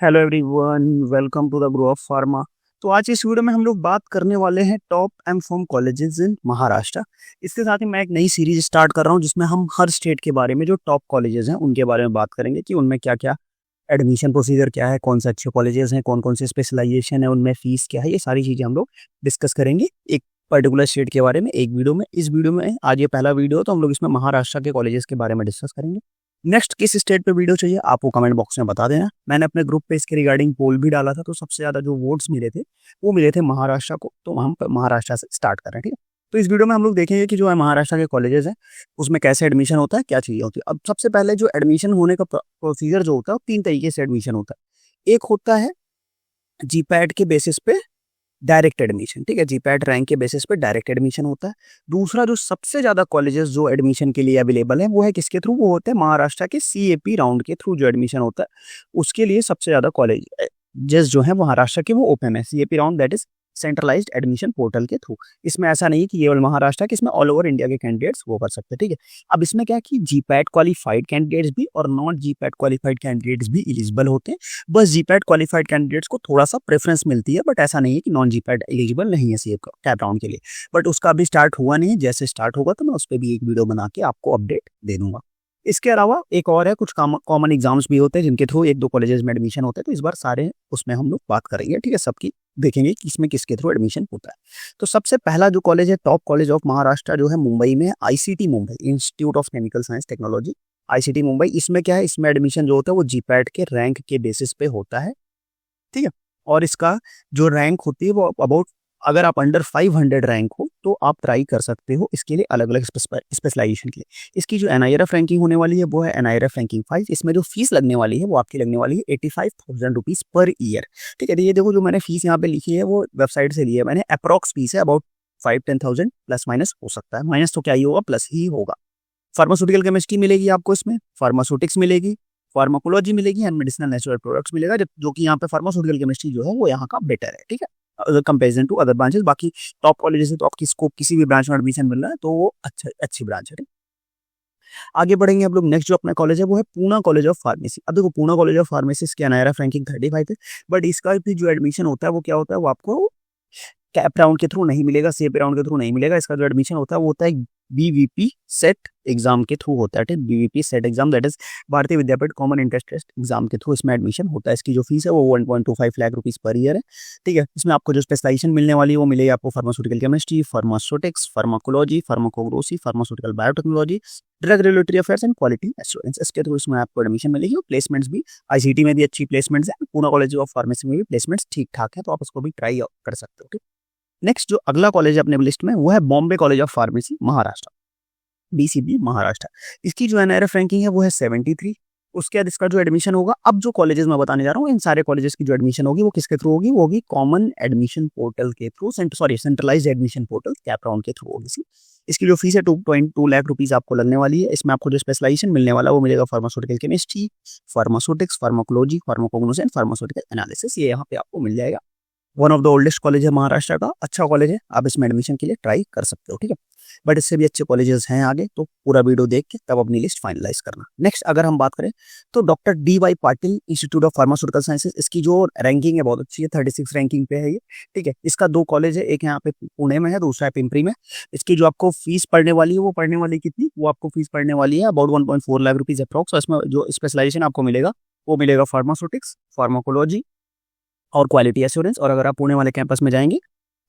Hello everyone, welcome to the grow of pharma. तो आज इस वीडियो में हम लोग बात करने वाले हैं top M pharm colleges in Maharashtra. इसके साथ ही मैं एक नई सीरीज स्टार्ट कर रहा हूं जिसमें हम हर स्टेट के बारे में जो टॉप कॉलेजेस हैं उनके बारे में बात करेंगे कि उनमें क्या क्या एडमिशन प्रोसीजर क्या है, कौन से अच्छे कॉलेजेस हैं, कौन कौन से स्पेशलाइजेशन है, उनमें फीस क्या है, ये सारी चीज़ें हम लोग डिस्कस करेंगे एक पर्टिकुलर स्टेट के बारे में एक वीडियो में। इस वीडियो में आज ये पहला वीडियो तो हम लोग इसमें महाराष्ट्र के कॉलेजेस के बारे में डिस्कस करेंगे। नेक्स्ट किस स्टेट पे वीडियो चाहिए आप वो कमेंट बॉक्स में बता देना। मैंने अपने ग्रुप पे इसके रिगार्डिंग पोल भी डाला था, तो सबसे ज्यादा जो वोट्स मिले थे वो मिले थे महाराष्ट्र को, तो हम महाराष्ट्र से स्टार्ट कर रहे हैं। ठीक है, तो इस वीडियो में हम लोग देखेंगे कि जो है महाराष्ट्र के कॉलेजेस हैं उसमें कैसे एडमिशन होता है, क्या चीज़ें होती है। अब सबसे पहले जो एडमिशन होने का प्रोसीजर जो होता है वो 3 तरीके से एडमिशन होता है। एक होता है जीपैट के बेसिस पे डायरेक्ट एडमिशन। ठीक है, जीपैट रैंक के बेसिस पे डायरेक्ट एडमिशन होता है। दूसरा जो सबसे ज्यादा कॉलेजेस जो एडमिशन के लिए अवेलेबल है वो है किसके थ्रू, वो होते हैं महाराष्ट्र के सीएपी राउंड के थ्रू जो एडमिशन होता है उसके लिए सबसे ज्यादा कॉलेज जो है महाराष्ट्र के वो ओपन है। CAP round that is centralised admission portal के थ्रू। इसमें ऐसा नहीं कि केवल महाराष्ट्र के, इसमें ऑल ओवर इंडिया के कैंडिडेट्स वो कर सकते हैं। ठीक है, अब इसमें क्या है कि जीपैट क्वालिफाइड कैंडिडेट्स भी और नॉन जीपैट क्वालिफाइड कैंडिडेट्स भी एलिजिबल होते हैं। बस जीपैट क्वालिफाइड कैंडिडेट्स को थोड़ा सा प्रेफरेंस मिलती है, बट ऐसा नहीं है कि नॉन जीपैट एलिजिबल नहीं है सी कैप राउंड के लिए। बट उसका अभी स्टार्ट हुआ नहीं है, जैसे स्टार्ट होगा तो मैं उस पर भी एक वीडियो बना के आपको अपडेट दे दूंगा। इसके अलावा एक और है, कुछ कॉमन एग्जाम्स भी होते हैं जिनके थ्रू एक दो कॉलेजेस में एडमिशन होते हैं, तो इस बार सारे उसमें हम लोग बात करेंगे। ठीक है, सबकी देखेंगे कि इसमें किसके थ्रू एडमिशन होता है। तो सबसे पहला जो कॉलेज है टॉप कॉलेज ऑफ महाराष्ट्र जो है मुंबई में, ICT Mumbai, institute of chemical science technology, ICT Mumbai. इसमें क्या है, इसमें एडमिशन जो होता है वो जीपैट के रैंक के बेसिस पे होता है। ठीक है, और इसका जो रैंक होती है वो अबाउट, अगर आप अंडर 500 रैंक हो तो आप ट्राई कर सकते हो इसके लिए अलग अलग स्पेशलाइजेशन के लिए। इसकी जो एनआईआरएफ रैंकिंग होने वाली है वो है एनआईआरएफ रैंकिंग 5। इसमें जो फीस लगने वाली है वो आपकी लगने वाली है 85,000 रुपीज पर ईयर। ठीक है, तो ये देखो जो मैंने फीस यहाँ पे लिखी है वो वेबसाइट से ली है मैंने, अप्रॉक्स फीस है अबाउट 5-10,000, प्लस माइनस हो सकता है, माइनस तो क्या ही होगा प्लस ही होगा। फार्मास्यूटिकल केमिस्ट्री मिलेगी आपको इसमें, फार्मास्यूटिक्स मिलेगी, फार्माकोलॉजी मिलेगी एंड मेडिसिनल नेचुरल प्रोडक्ट्स मिलेगा, जो कि यहाँ पे फार्मास्यूटिकल केमिस्ट्री जो है वो यहाँ का बेटर है। ठीक है, कंपेरिजन टू अदर ब्रांचेस। बाकी टॉप कॉलेजेस से तो आपकी स्कोप किसी भी ब्रांच में एडमिशन मिल रहा है तो वो अच्छी ब्रांच है। आगे बढ़ेंगे हम लोग। नेक्स्ट जो अपना कॉलेज है वो है पूना कॉलेज ऑफ फार्मेसी। अब देखो पूना कॉलेज ऑफ फार्मेसी की एनआईआरएफ रैंकिंग 35 है, बट इसका भी जो एडमिशन होता है वो क्या होता है, वो आपको कैप राउंड के थ्रू नहीं मिलेगा, सेप राउंड के थ्रू नहीं मिलेगा। इसका जो एडमिशन होता है वो होता है बीवीपी सेट एग्जाम के थ्रू होता है। BVP set exam that is भारतीय विद्यापीठ कॉमन एंट्रेंस टेस्ट एग्जाम के थ्रू इसमें एडमिशन होता है। इसकी जो फीस है वो 1.25 लाख रुपीज पर ईयर है। ठीक है, इसमें आपको जो स्पेशलाइजेशन मिलने वाली है वो मिलेगी आपको pharmaceutical chemistry, pharmaceutics, pharmacology, pharmacognosy, pharmaceutical biotechnology, drug regulatory affairs and quality assurance. इसके थ्रू इसमें आपको एडमिशन मिलेगी और प्लेसमेंट्स भी आईसीटी में भी अच्छी प्लेसमेंट्स है, पूना कॉलेज ऑफ फार्मेसी में भी प्लेसमेंट्स ठीक ठाक है, तो आप उसको भी ट्राई कर सकते हो। नेक्स्ट जो अगला कॉलेज है अपने लिस्ट में वो है Bombay college of pharmacy Maharashtra, BCB Maharashtra. इसकी जो एनआईआरएफ रैंकिंग है वो है 73। उसके बाद इसका जो एडमिशन होगा, अब जो कॉलेजेस मैं बताने जा रहा हूँ इन सारे कॉलेजेस की जो एडमिशन होगी वो किसके थ्रू होगी, वो होगी कॉमन एडमिशन पोर्टल के through, centralised admission portal cap round के थ्रू होगी। इसकी जो फीस है 2.2 लाख रुपीज आपको लगने वाली है। इसमें आपको जो स्पेशलाइजेशन मिलने वाला है वो मिलेगा pharmaceutical chemistry, pharmaceutics, pharmacology, pharmacognosy and pharmaceutical analysis, ये यहाँ पे आपको मिल जाएगा। One of the oldest college है महाराष्ट्र का, अच्छा कॉलेज है, आप इसमें एडमिशन के लिए ट्राई कर सकते हो। ठीक है, बट इससे भी अच्छे कॉलेजेस हैं आगे, तो पूरा वीडियो देख के तब अपनी लिस्ट फाइनलाइज करना। नेक्स्ट अगर हम बात करें तो doctor DY Patil institute of pharmaceutical sciences, इसकी जो रैंकिंग है बहुत अच्छी है, 36 रैंकिंग पे है ये। ठीक है, इसका दो कॉलेज है, एक यहाँ पे पुणे में है, दूसरा है पिंपरी में। इसकी जो आपको फीस पड़ने वाली है वो पड़ने वाली कितनी, वो आपको फीस पड़ने वाली है अबाउट 1.4 लाख रुपीज अप्रॉक्स। इसमें जो स्पेशलाइजेशन आपको मिलेगा वो मिलेगा फार्मास्यूटिक्स, फार्माकोलॉजी और क्वालिटी एश्योरेंस। और अगर आप पुणे वाले कैंपस में जाएंगे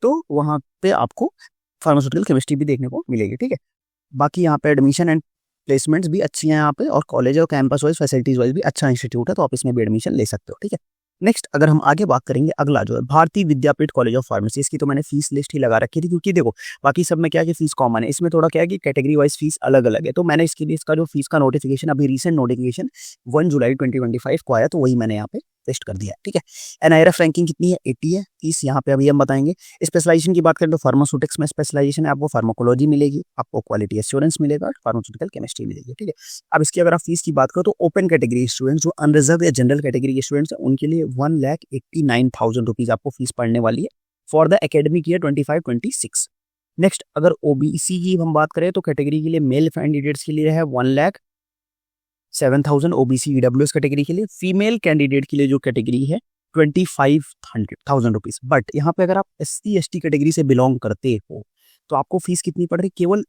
तो वहाँ पे आपको फार्मास्यूटिकल केमिस्ट्री भी देखने को मिलेगी। ठीक है, बाकी यहाँ पे एडमिशन एंड प्लेसमेंट्स भी अच्छी हैं यहाँ पे, और कॉलेज और कैंपस वाइज फैसिलिटीज वाइज भी अच्छा इंस्टीट्यूट है, तो आप इसमें भी एडमिशन ले सकते हो। ठीक है, नेक्स्ट अगर हम आगे बात करेंगे, अगला जो है भारतीय विद्यापीठ कॉलेज ऑफ फार्मेसी। इसकी तो मैंने फीस लिस्ट ही लगा रखी थी, क्योंकि देखो बाकी सब में क्या है कि फीस कॉमन है, इसमें थोड़ा क्या है कि कैटेगरी वाइज फीस अलग अलग है। तो मैंने इसके लिए इसका जो फीस का नोटिफिकेशन अभी रिसेंट नोटिफिकेशन 1 जुलाई 2025 को आया, तो वही मैंने यहाँ पे टेस्ट कर दिया है। ठीक है, एनआईआरएफ रैंकिंग कितनी है, 80 है। फीस यहाँ पे अभी हम बताएंगे। स्पेशलाइजेशन की बात करें तो फार्मास्यूटिक्स में स्पेशलाइजेशन है, आपको फार्माकोलॉजी मिलेगी, आपको क्वालिटी एश्योरेंस मिलेगा, फार्मास्यूटिकल केमिस्ट्री मिलेगी। ठीक है, अब इसकी अगर आप फीस की बात करो तो ओपन कैटेगरी स्टूडेंट्स, जो अनरिजर्व या जनरल कैटेगरी के स्टूडेंट्स हैं, उनके लिए 1,89,000 रुपीज आपको फीस पड़ने वाली है for the academic year 25-26। Next अगर ओबीसी की हम बात करें तो कैटेगरी के लिए मेल कैंडिडेट्स के लिए है 7,000 ओबीसी ईडब्ल्यूएस कैटेगरी के लिए, फीमेल कैंडिडेट के लिए जो कैटेगरी है 25,000 रुपीज। बट यहाँ पे अगर आप SC ST कैटेगरी से बिलोंग करते हो तो आपको फीस कितनी पड़ रही है, केवल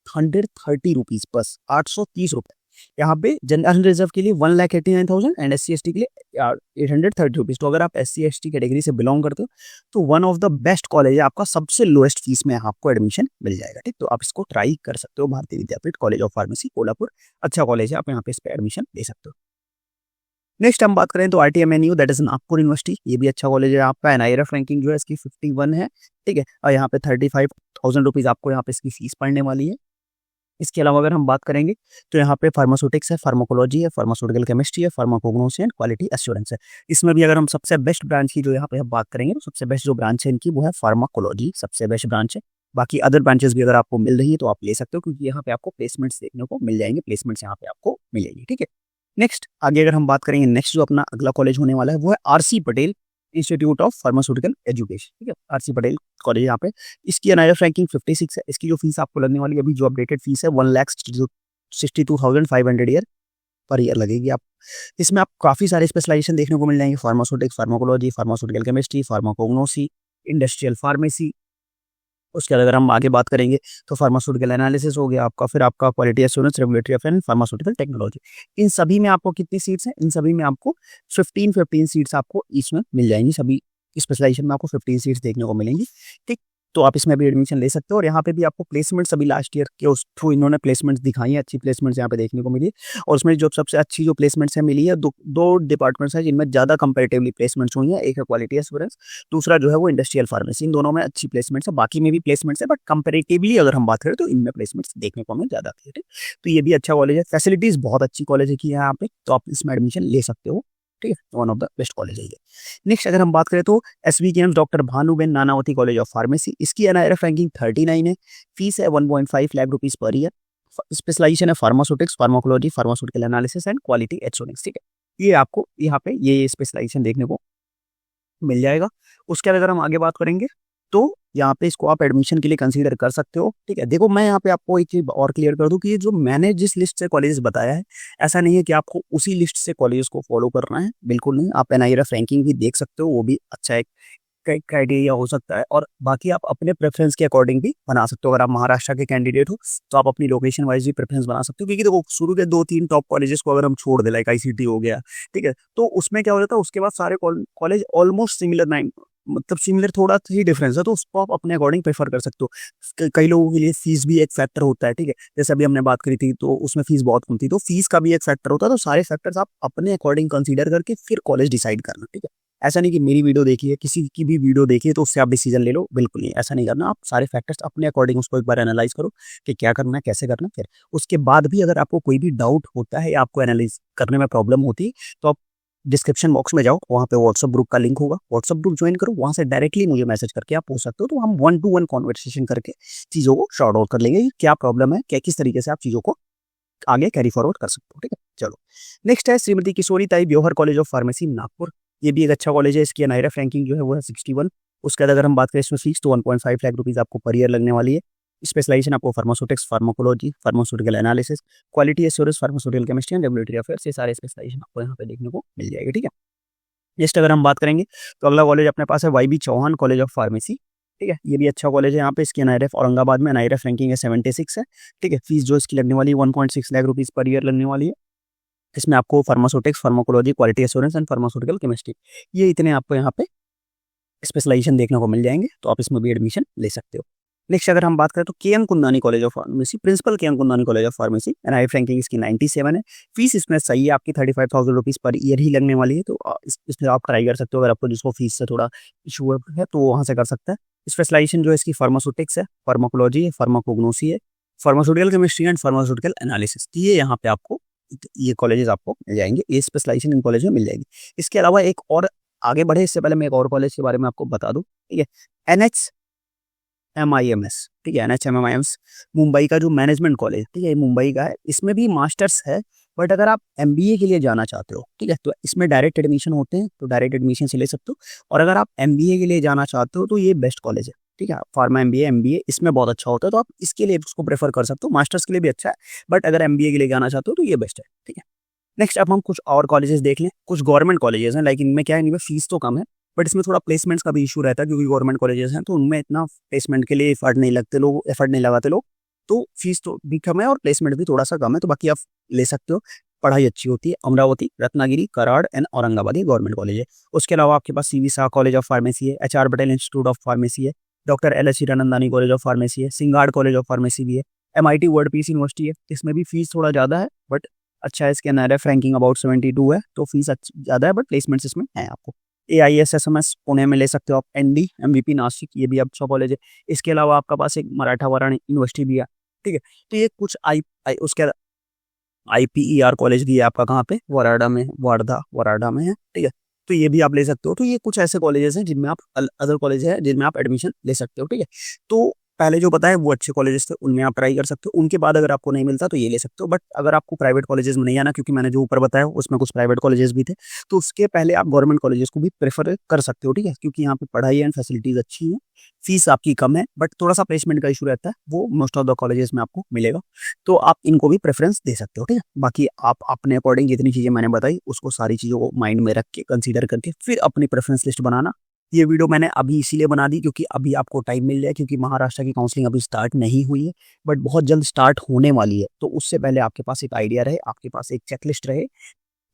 830 रुपीज, बस 830 रुपये। यहाँ पे जनरल रिजर्व के लिए 1,89,000 एंड SC ST के लिए 830 रुपीज। तो अगर आप SC ST कैटेगरी से बिलोंग करते हो तो one of the best college है, आपका सबसे लोएस्ट फीस में आपको एडमिशन मिल जाएगा। ठीक, तो आप इसको ट्राई कर सकते हो, भारतीय विद्यापीठ कॉलेज ऑफ फार्मेसी कोल्हापुर, अच्छा कॉलेज है, आप यहाँ पे इस पे एडमिशन ले सकते हो। नेक्स्ट हम बात करें तो RTMNU, that is Nagpur university, ये भी अच्छा कॉलेज है। आपका NIRF रैंकिंग जो है इसकी 51 है। ठीक है, और यहाँ पे 35,000 रुपीज आपको यहाँ पे इसकी फीस पड़ने वाली है। इसके अलावा अगर हम बात करेंगे तो यहाँ पे फार्मास्यूटिक्स है, फार्माकोलॉजी है, फार्मास्यूटिकल केमिस्ट्री है, फार्माकोग्नोसी एंड क्वालिटी एश्योरेंस है। इसमें भी अगर हम सबसे बेस्ट ब्रांच की जो यहाँ पे हम बात करेंगे तो सबसे बेस्ट जो ब्रांच है इनकी वो है फार्माकोलॉजी, सबसे बेस्ट ब्रांच है। बाकी अदर ब्रांचेस भी अगर आपको मिल रही है तो आप ले सकते हो, क्योंकि यहाँ पे आपको प्लेसमेंट्स देखने को मिल जाएंगे, प्लेसमेंट्स यहाँ पे आपको मिलेगी। ठीक है, नेक्स्ट आगे अगर हम बात करेंगे, नेक्स्ट जो अपना अगला कॉलेज होने वाला है वो है RC Patel institute of pharmaceutical education. ठीक है, RC पटेल कॉलेज यहाँ पे, इसकी NIRF रैंकिंग 56 है। इसकी जो फीस आपको लगने वाली है, अभी जो अपडेटेड फीस है 1,62,500 ईयर लगेगी। आप इसमें आप काफ़ी सारे स्पेशलाइजेशन देखने को मिल जाएंगे, pharmaceutics, pharmacology, pharmaceutical chemistry, pharmacognosy, industrial pharmacy. उसके बाद अगर हम आगे बात करेंगे तो फार्मास्यूटिकल एनालिसिस हो गया आपका, फिर आपका quality assurance, regulatory affair and pharmaceutical technology. इन सभी में आपको कितनी सीट्स हैं, इन सभी में आपको 15 सीट्स आपको इसमें मिल जाएंगी। सभी स्पेशलाइजेशन में आपको 15 सीट्स देखने को मिलेंगी। ठीक, तो आप इसमें भी एडमिशन ले सकते हो। और यहाँ पे भी आपको प्लेसमेंट्स अभी लास्ट ईयर के उस थ्रू इन्होंने प्लेसमेंट्स दिखाई है, अच्छी प्लेसमेंट्स यहाँ पे देखने को मिली। और उसमें जो सबसे अच्छी जो प्लेसमेंट्स है मिली है, दो डिपार्टमेंट्स हैं जिनमें ज़्यादा कंपेरेटिवली प्लेसमेंट्स हुई हैं। एक है क्वालिटी एश्योरेंस, दूसरा जो है वो इंडस्ट्रियल फार्मेसी। इन दोनों में अच्छी प्लेसमेंट्स है, बाकी में भी प्लेसमेंट्स है, बट कंपेरेटिवली अगर हम बात करें तो इनमें प्लेसमेंट्स देखने को हमें ज़्यादा आती है। तो ये भी अच्छा कॉलेज है, फैसिलिटीज़ बहुत अच्छी कॉलेज है की यहाँ पे, तो आप इसमें एडमिशन ले सकते हो। ठीक है, one of the best college है ये। नेक्स्ट अगर हम बात करें तो SVKM doctor Bhanuben Nanavati college of pharmacy, इसकी NIRF रैंकिंग 39 है। फीस है 1.5 lakh rupees per year. Specialisation है pharmaceutics, pharmacology, pharmaceutical analysis and quality assurance. ठीक है, ये आपको यहाँ पे ये स्पेशलाइजेशन देखने को मिल जाएगा। उसके बाद अगर हम आगे बात करेंगे तो यहाँ पे इसको आप एडमिशन के लिए कंसीडर कर सकते हो। ठीक है, देखो मैं यहाँ पे आपको एक चीज और क्लियर कर दूं कि ये जो मैंने जिस लिस्ट से कॉलेजेस बताया है, ऐसा नहीं है कि आपको उसी लिस्ट से कॉलेजेस को फॉलो करना है, बिल्कुल नहीं। आप NIRF रैंकिंग भी देख सकते हो, वो भी अच्छा एक क्राइटेरिया हो सकता है। और बाकी आप अपने प्रेफरेंस के अकॉर्डिंग भी बना सकते हो। अगर आप महाराष्ट्र के कैंडिडेट हो तो आप अपनी लोकेशन वाइज भी प्रेफरेंस बना सकते हो, क्योंकि देखो शुरू के 2-3 टॉप कॉलेजेस को अगर हम छोड़ दे, लाइक ICT हो गया, ठीक है, तो उसमें क्या हो जाता है, उसके बाद सारे कॉलेज ऑलमोस्ट सिमिलर, मतलब सिमिलर, थोड़ा ही डिफरेंस है, तो उसको आप अपने अकॉर्डिंग प्रेफर कर सकते हो। कई लोगों के लिए फीस भी एक फैक्टर होता है। ठीक है, जैसे अभी हमने बात करी थी तो उसमें फीस बहुत कम थी, तो फीस का भी एक फैक्टर होता है। तो सारे फैक्टर्स आप अपने अकॉर्डिंग कंसीडर करके फिर कॉलेज डिसाइड करना। ठीक है, ऐसा नहीं कि मेरी वीडियो देखी है, किसी की भी वीडियो देखी है तो उससे आप डिसीजन ले लो, बिल्कुल नहीं, ऐसा नहीं करना। आप सारे फैक्टर्स अपने अकॉर्डिंग उसको एक बार एनालाइज करो कि क्या करना है, कैसे करना है। फिर उसके बाद भी अगर आपको कोई भी डाउट होता है या आपको एनालाइज करने में प्रॉब्लम होती है तो आप डिस्क्रिप्शन बॉक्स में जाओ, वहाँ पे व्हाट्सअप ग्रुप का लिंक होगा, व्हाट्सअप ग्रुप ज्वाइन करो, वहाँ से डायरेक्टली मुझे मैसेज करके आप पूछ सकते हो। तो हम 1-to-1 कॉन्वर्सेशन करके चीज़ों को शॉर्ट आउट कर लेंगे, क्या प्रॉब्लम है, क्या किस तरीके से आप चीज़ों को आगे कैरी फॉरवर्ड कर सकते हो। ठीक है, चलो नेक्स्ट है श्रीमती किशोरी ताई ब्योहर कॉलेज ऑफ फार्मेसी नागपुर। ये भी एक अच्छा कॉलेज है, इसकी NIRF रैंकिंग जो है वो है 61। उसके बाद अगर हम बात करें इसमें फीस तो 1.5 लाख रुपीज़ आपको पर ईयर लगने वाली है। स्पेशलाइजेशन आपको pharmaceutics, pharmacology, pharmaceutical analysis, quality assurance, pharmaceutical chemistry and regulatory affairs, ये सारे स्पेशलाइजेशन आपको यहाँ पे देखने को मिल जाएगी। ठीक है, नेक्स्ट अगर हम बात करेंगे तो अगला कॉलेज अपने पास है YB Chauhan college of pharmacy. ठीक है, ये भी अच्छा कॉलेज है। यहाँ पे इसकी NIRF औरंगाबाद में NIRF रैंकिंग है 76 है। ठीक है, फीस जो इसकी लगने वाली है 1.6 लाख रुपीज़ पर ईयर लगने वाली है। इसमें आपको pharmaceutics, pharmacology, quality assurance and pharmaceutical chemistry, ये इतने आपको यहाँ पे स्पेशलाइजेशन देखने को मिल जाएंगे, तो आप इसमें भी एडमिशन ले सकते हो। नेक्स्ट अगर हम बात करें तो KM Kundnani college of pharmacy, principal KM Kundnani college of pharmacy, NIRF ranking इसकी 97 है। फीस इसमें सही है, आपकी 35,000 रुपीज़ पर ईयर ही लगने वाली है। तो इसमें आप ट्राई कर सकते हो, अगर आपको जिसको फीस से थोड़ा इशू है तो वहाँ से कर सकता है। स्पेशलाइजेशन जो है इसकी फार्मास्यूटिक्स है, फार्माकोलॉजी है, फार्माकोग्नोसी है, pharmaceutical chemistry and pharmaceutical analysis, ये यहाँ पे आपको ये कॉलेजेस आपको मिल जाएंगे, ये स्पेशलाइजेशन इन कॉलेज में मिल जाएगी। इसके अलावा एक और आगे बढ़े इससे पहले मैं एक और कॉलेज के बारे में आपको बता दूं। ठीक है, NHMIMS, ठीक है, NHMIMS मुंबई का जो मैनेजमेंट कॉलेज, ठीक है, मुंबई का है। इसमें भी मास्टर्स है, बट अगर आप MBA के लिए जाना चाहते हो, ठीक है, तो इसमें डायरेक्ट एडमिशन होते हैं, तो डायरेक्ट एडमिशन से ले सकते हो। और अगर आप MBA के लिए जाना चाहते हो तो ये बेस्ट कॉलेज है। ठीक है, फार्मा MBA इसमें बहुत अच्छा होता है, तो आप इसके लिए इसको प्रेफर कर सकते हो। मास्टर्स के लिए भी अच्छा है, बट अगर MBA के लिए जाना चाहते हो तो ये बेस्ट है, ठीक है। नेक्स्ट अब हम कुछ और कॉलेजेस देख लें। कुछ गवर्नमेंट कॉलेजेस हैं, लाइक इनमें क्या है, इनमें फीस तो कम है, बट इसमें थोड़ा प्लेसमेंट्स का भी इशू रहता है, क्योंकि गवर्नमेंट कॉलेजेस हैं तो उनमें इतना प्लेसमेंट के लिए एफर्ट नहीं लगाते लोग, तो फीस तो भी कम है और प्लेसमेंट भी थोड़ा सा कम है, तो बाकी आप ले सकते हो। पढ़ाई अच्छी होती है। अमरावती, रत्नागिरी, कराड़ एंड औरंगाबाद ये गवर्नमेंट कॉलेज है। उसके अलावा आपके पास CV Shah college of pharmacy है, HR Patel institute of pharmacy है, doctor LS Hiranandani college of pharmacy है, सिंगाड़ कॉलेज ऑफ फार्मेसी भी है, MIT वर्ल्ड पीस यूनिवर्सिटी है। इसमें भी फीस थोड़ा ज़्यादा है, बट अच्छा है, इसके NRF रैंकिंग अबाउट 72 है, तो फीस ज़्यादा है, बट प्लेसमेंट्स इसमें है आपको। AISSMS पुणे में ले सकते हो आप। ND MVP नासिक, ये भी अच्छा कॉलेज है। इसके अलावा आपका पास एक मराठवाड़ा यूनिवर्सिटी भी है, ठीक है। तो ये कुछ उसके IPER कॉलेज भी है आपका, कहाँ पे, वाराडा में, वाराडा में है, ठीक है। तो ये भी आप ले सकते हो। तो ये कुछ ऐसे कॉलेजेस हैं जिनमें आप अदर कॉलेज है जिनमें आप एडमिशन ले सकते हो, ठीक है। तो पहले जो बताया वो अच्छे कॉलेजेस थे, उनमें आप ट्राई कर सकते हो। उनके बाद अगर आपको नहीं मिलता तो ये ले सकते हो, बट अगर आपको प्राइवेट कॉलेजेस में नहीं आना, क्योंकि मैंने जो ऊपर बताया उसमें कुछ प्राइवेट कॉलेजेस भी थे, तो उसके पहले आप गवर्नमेंट कॉलेजेस को भी प्रेफर कर सकते हो, ठीक है, क्योंकि यहाँ पे पढ़ाई एंड फैसिलिटीज अच्छी हैं, फीस आपकी कम है, बट थोड़ा सा प्लेसमेंट का इशू रहता है, वो मोस्ट ऑफ द कॉलेजेस में आपको मिलेगा, तो आप इनको भी प्रेफरेंस दे सकते हो, ठीक है। बाकी आप अपने अकॉर्डिंग जितनी चीज़ें मैंने बताई उसको सारी चीज़ों को माइंड में रख के कंसीडर करके फिर अपनी प्रेफरेंस लिस्ट बनाना। ये वीडियो मैंने अभी इसीलिए बना दी क्योंकि अभी आपको टाइम मिल जाए, क्योंकि महाराष्ट्र की काउंसलिंग अभी स्टार्ट नहीं हुई है, बट बहुत जल्द स्टार्ट होने वाली है, तो उससे पहले आपके पास एक आइडिया रहे, आपके पास एक चेकलिस्ट रहे,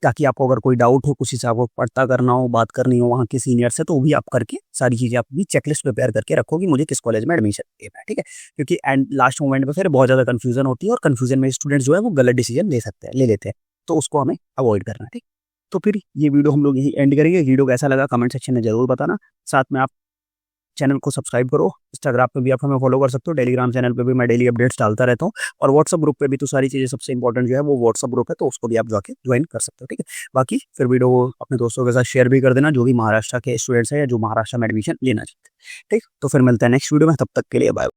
ताकि आपको अगर कोई डाउट हो, किसी से आपको पता करना हो, बात करनी हो वहाँ के सीनियर से, तो वो भी आप करके सारी चीज़ें अपनी चेकलिस्ट प्रिपेयर करके रखो कि मुझे किस कॉलेज में एडमिशन लेना है, ठीक है। क्योंकि एंड लास्ट मोमेंट पे फिर बहुत ज़्यादा कन्फ्यूजन होती है, और कन्फ्यूजन में स्टूडेंट्स जो है वो गलत डिसीजन ले लेते हैं, तो उसको हमें अवॉइड करना है, ठीक। तो फिर ये वीडियो हम लोग यहीं एंड करेंगे। वीडियो कैसा लगा कमेंट सेक्शन में जरूर बताना। साथ में आप चैनल को सब्सक्राइब करो। इंस्टाग्राम पे भी आप हमें फॉलो कर सकते हो। टेलीग्राम चैनल पे भी मैं डेली अपडेट्स डालता रहता हूँ, और व्हाट्सअप ग्रुप पे भी तो सारी चीज़ें, सबसे इंपॉर्टेंट जो है वो व्हाट्सअप ग्रुप है, तो उसको भी आप जाके ज्वाइन कर सकते हो, ठीक है। बाकी फिर वीडियो को अपने दोस्तों के साथ शेयर भी कर देना, जो भी महाराष्ट्र के स्टूडेंट्स हैं या जो महाराष्ट्र में एडमिशन लेना चाहते हैं, ठीक। तो फिर मिलते हैं नेक्स्ट वीडियो में, तब तक के लिए बाय।